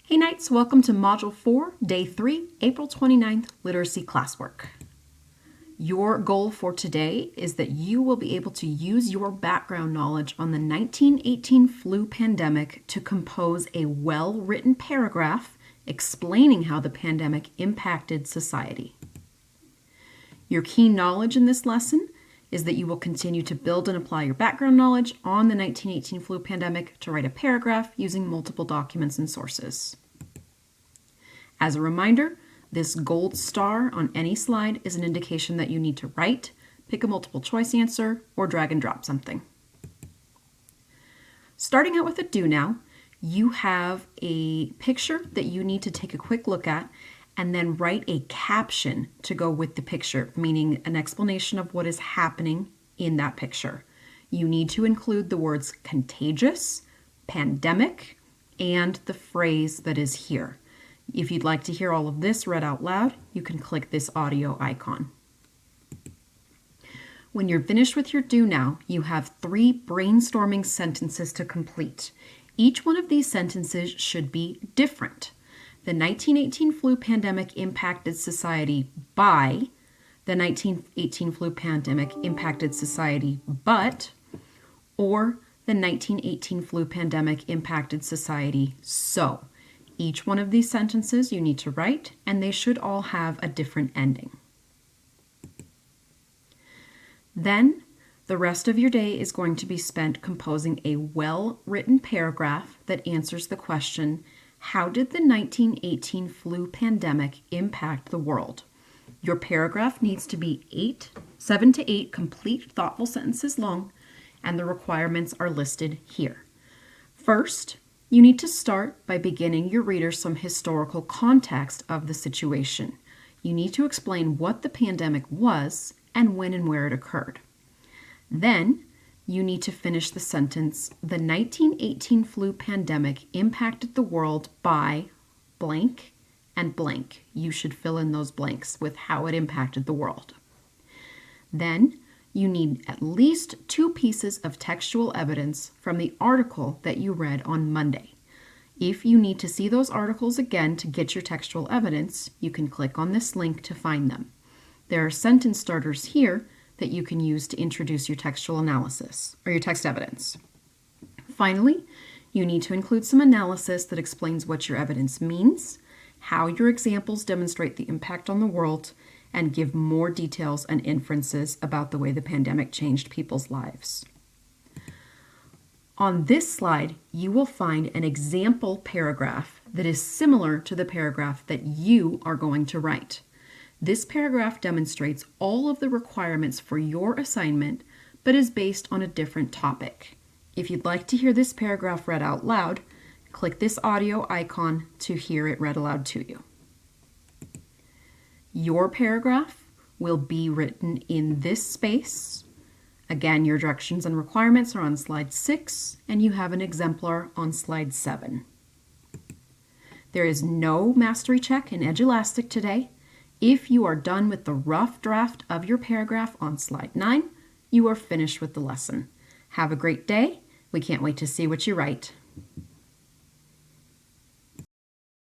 Hey Knights, welcome to Module 4, Day 3, April 29th, Literacy Classwork. Your goal for today is that you will be able to use your background knowledge on the 1918 flu pandemic to compose a well-written paragraph explaining how the pandemic impacted society. Your key knowledge in this lesson is that you will continue to build and apply your background knowledge on the 1918 flu pandemic to write a paragraph using multiple documents and sources. As a reminder, this gold star on any slide is an indication that you need to write, pick a multiple choice answer, or drag and drop something. Starting out with a do now, you have a picture that you need to take a quick look at and then write a caption to go with the picture, meaning an explanation of what is happening in that picture. You need to include the words contagious, pandemic, and the phrase that is here. If you'd like to hear all of this read out loud, you can click this audio icon. When you're finished with your do now, you have 3 brainstorming sentences to complete. Each one of these sentences should be different. The 1918 flu pandemic impacted society by, the 1918 flu pandemic impacted society but, or the 1918 flu pandemic impacted society so. Each one of these sentences you need to write, and they should all have a different ending. Then, the rest of your day is going to be spent composing a well-written paragraph that answers the question, how did the 1918 flu pandemic impact the world? Your paragraph needs to be 7 to 8 complete, thoughtful sentences long, and the requirements are listed here. First, you need to start by beginning your readers some historical context of the situation. You need to explain what the pandemic was and when and where it occurred. Then, you need to finish the sentence, the 1918 flu pandemic impacted the world by blank and blank. You should fill in those blanks with how it impacted the world. Then, you need at least 2 pieces of textual evidence from the article that you read on Monday. If you need to see those articles again to get your textual evidence, you can click on this link to find them. There are sentence starters here that you can use to introduce your textual analysis or your text evidence. Finally, you need to include some analysis that explains what your evidence means, how your examples demonstrate the impact on the world, and give more details and inferences about the way the pandemic changed people's lives. On this slide, you will find an example paragraph that is similar to the paragraph that you are going to write. This paragraph demonstrates all of the requirements for your assignment, but is based on a different topic. If you'd like to hear this paragraph read out loud, click this audio icon to hear it read aloud to you. Your paragraph will be written in this space. Again, your directions and requirements are on slide 6, and you have an exemplar on slide 7. There is no mastery check in Edulastic today. If you are done with the rough draft of your paragraph on slide 9, you are finished with the lesson. Have a great day. We can't wait to see what you write.